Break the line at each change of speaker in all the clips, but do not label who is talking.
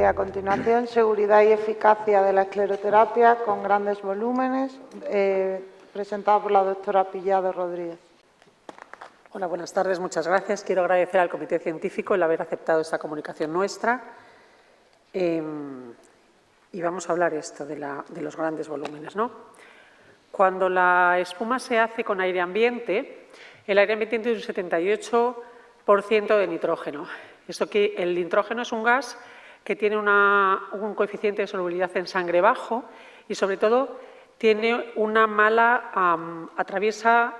A continuación, seguridad y eficacia de la escleroterapia con grandes volúmenes, presentado por la doctora Pillado Rodríguez.
Hola, buenas tardes, muchas gracias. Quiero agradecer al Comité Científico el haber aceptado esta comunicación nuestra. Y vamos a hablar de los grandes volúmenes, ¿no? Cuando la espuma se hace con aire ambiente, el aire ambiente tiene un 78% de nitrógeno. El nitrógeno es un gas que tiene un coeficiente de solubilidad en sangre bajo y, sobre todo, tiene atraviesa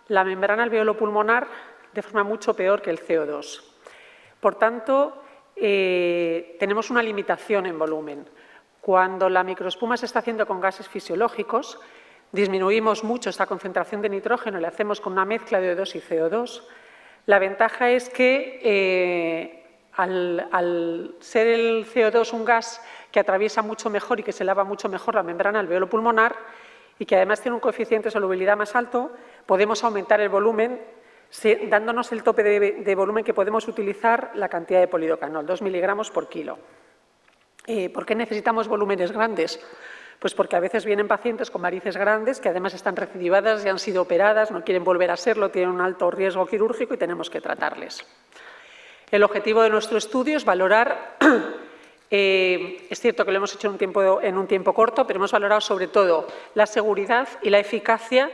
la membrana alveolo pulmonar de forma mucho peor que el CO2. Por tanto, tenemos una limitación en volumen. Cuando la microespuma se está haciendo con gases fisiológicos, disminuimos mucho esta concentración de nitrógeno y la hacemos con una mezcla de O2 y CO2. La ventaja es que al ser el CO2 un gas que atraviesa mucho mejor y que se lava mucho mejor la membrana alveolo pulmonar y que además tiene un coeficiente de solubilidad más alto, podemos aumentar el volumen dándonos el tope de volumen que podemos utilizar la cantidad de polidocanol, 2 miligramos por kilo. ¿Por qué necesitamos volúmenes grandes? Pues porque a veces vienen pacientes con varices grandes que además están recidivadas, ya han sido operadas, no quieren volver a serlo, tienen un alto riesgo quirúrgico y tenemos que tratarles. El objetivo de nuestro estudio es valorar, es cierto que lo hemos hecho en un tiempo corto, pero hemos valorado sobre todo la seguridad y la eficacia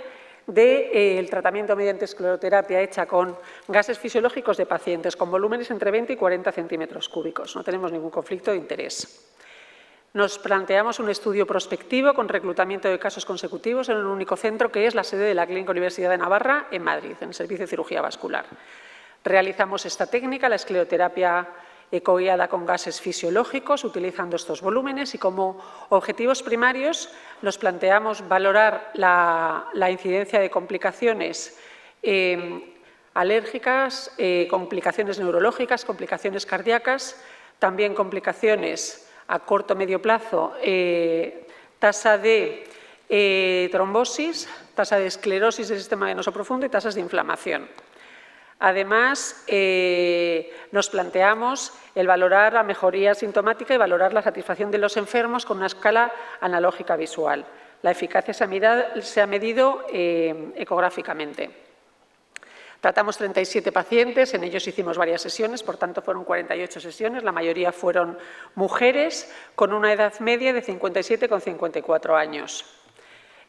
del tratamiento mediante escleroterapia hecha con gases fisiológicos de pacientes con volúmenes entre 20 y 40 centímetros cúbicos. No tenemos ningún conflicto de interés. Nos planteamos un estudio prospectivo con reclutamiento de casos consecutivos en un único centro que es la sede de la Clínica Universidad de Navarra en Madrid, en el Servicio de Cirugía Vascular. Realizamos esta técnica, la escleroterapia ecoguiada con gases fisiológicos, utilizando estos volúmenes y como objetivos primarios nos planteamos valorar la incidencia de complicaciones alérgicas, complicaciones neurológicas, complicaciones cardíacas, también complicaciones a corto o medio plazo, tasa de trombosis, tasa de esclerosis del sistema venoso profundo y tasas de inflamación. Además, nos planteamos el valorar la mejoría sintomática y valorar la satisfacción de los enfermos con una escala analógica visual. La eficacia se ha medido ecográficamente. Tratamos 37 pacientes, en ellos hicimos varias sesiones, por tanto fueron 48 sesiones, la mayoría fueron mujeres con una edad media de 57,54 años.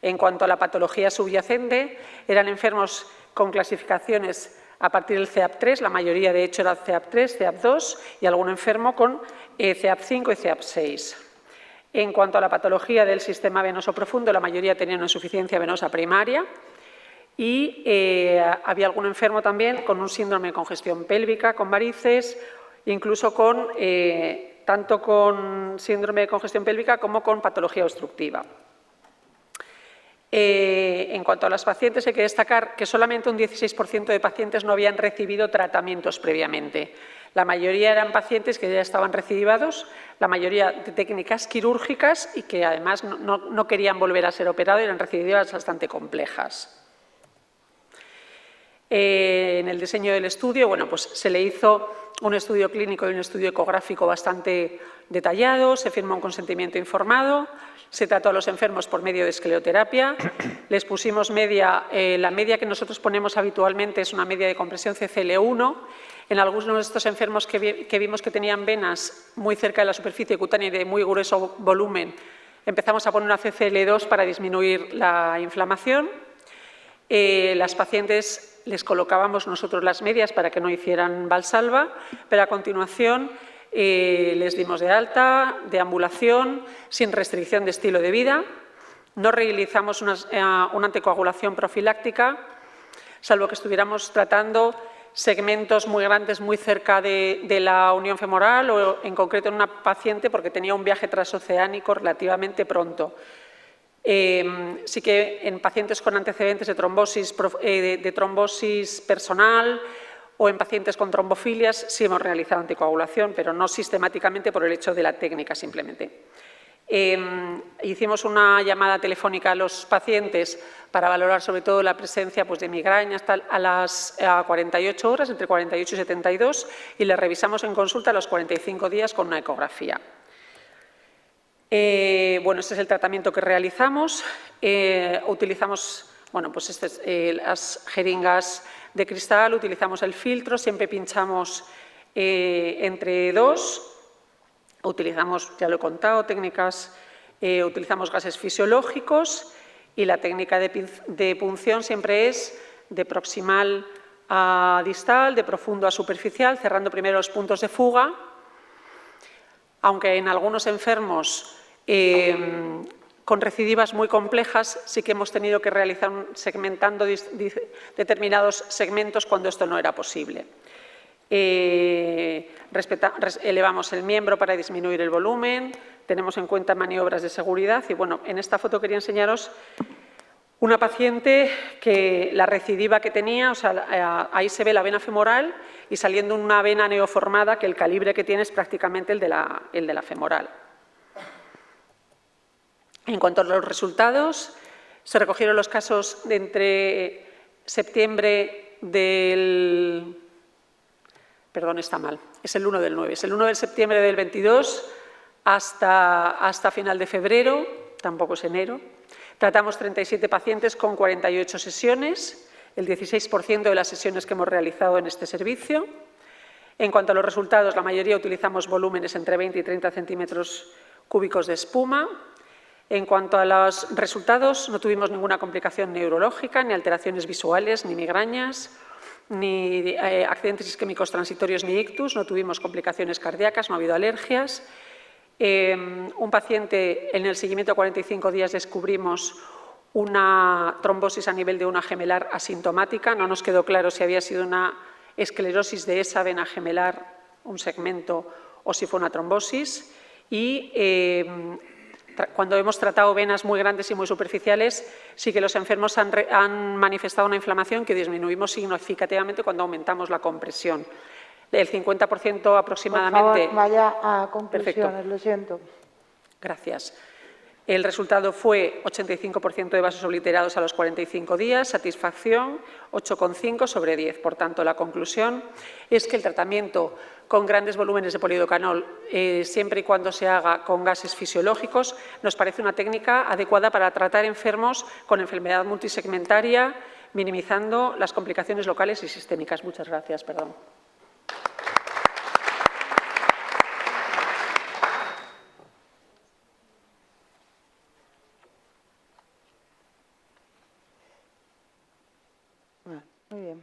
En cuanto a la patología subyacente, eran enfermos con clasificaciones a partir del CEAP3, la mayoría de hecho era CEAP3, CEAP2 y algún enfermo con CEAP5 y CEAP6. En cuanto a la patología del sistema venoso profundo, la mayoría tenían una insuficiencia venosa primaria y había algún enfermo también con un síndrome de congestión pélvica, con varices, incluso tanto con síndrome de congestión pélvica como con patología obstructiva. En cuanto a los pacientes, hay que destacar que solamente un 16% de pacientes no habían recibido tratamientos previamente. La mayoría eran pacientes que ya estaban recidivados, la mayoría de técnicas quirúrgicas y que además no querían volver a ser operados y eran recidivas bastante complejas. En el diseño del estudio, pues se le hizo un estudio clínico y un estudio ecográfico bastante detallado, se firmó un consentimiento informado, se trató a los enfermos por medio de escleroterapia, les pusimos la media que nosotros ponemos habitualmente es una media de compresión CCL1. En algunos de estos enfermos que vimos que tenían venas muy cerca de la superficie cutánea y de muy grueso volumen, empezamos a poner una CCL2 para disminuir la inflamación. Las pacientes les colocábamos nosotros las medias para que no hicieran Valsalva, pero a continuación les dimos de alta, de ambulación, sin restricción de estilo de vida. No realizamos una anticoagulación profiláctica, salvo que estuviéramos tratando segmentos muy grandes muy cerca de la unión femoral o en concreto en una paciente porque tenía un viaje transoceánico relativamente pronto. Sí que en pacientes con antecedentes de trombosis personal o en pacientes con trombofilias sí hemos realizado anticoagulación, pero no sistemáticamente por el hecho de la técnica simplemente. Hicimos una llamada telefónica a los pacientes para valorar sobre todo la presencia pues, de migrañas a 48 horas, entre 48 y 72, y les revisamos en consulta a los 45 días con una ecografía. Bueno, este es el tratamiento que realizamos. Utilizamos pues las jeringas de cristal, utilizamos el filtro, siempre pinchamos entre 2. Utilizamos, ya lo he contado, utilizamos gases fisiológicos y la técnica de punción siempre es de proximal a distal, de profundo a superficial, cerrando primero los puntos de fuga, aunque en algunos enfermos con recidivas muy complejas sí que hemos tenido que realizar segmentando determinados segmentos cuando esto no era posible. Elevamos el miembro para disminuir el volumen, tenemos en cuenta maniobras de seguridad y, bueno, en esta foto quería enseñaros una paciente que la recidiva que tenía, o sea, ahí se ve la vena femoral y saliendo una vena neoformada que el calibre que tiene es prácticamente el de la femoral. En cuanto a los resultados, se recogieron los casos de entre septiembre del... Perdón, está mal, es el 1 del 9. Es el 1 de septiembre del 22 hasta final de febrero, tampoco es enero. Tratamos 37 pacientes con 48 sesiones, el 16% de las sesiones que hemos realizado en este servicio. En cuanto a los resultados, la mayoría utilizamos volúmenes entre 20 y 30 centímetros cúbicos de espuma. En cuanto a los resultados, no tuvimos ninguna complicación neurológica, ni alteraciones visuales, ni migrañas, ni accidentes isquémicos transitorios ni ictus, no tuvimos complicaciones cardíacas, no ha habido alergias. Un paciente, en el seguimiento a 45 días, descubrimos una trombosis a nivel de una gemelar asintomática. No nos quedó claro si había sido una esclerosis de esa vena gemelar, un segmento, o si fue una trombosis. Y cuando hemos tratado venas muy grandes y muy superficiales, sí que los enfermos han manifestado una inflamación que disminuimos significativamente cuando aumentamos la compresión. El 50% aproximadamente...
Por favor, vaya a conclusiones,
Perfecto.
lo siento.
Gracias. El resultado fue 85% de vasos obliterados a los 45 días, satisfacción 8,5 sobre 10. Por tanto, la conclusión es que el tratamiento con grandes volúmenes de polidocanol, siempre y cuando se haga con gases fisiológicos, nos parece una técnica adecuada para tratar enfermos con enfermedad multisegmentaria, minimizando las complicaciones locales y sistémicas. Muchas gracias. Perdón.
Muy bien.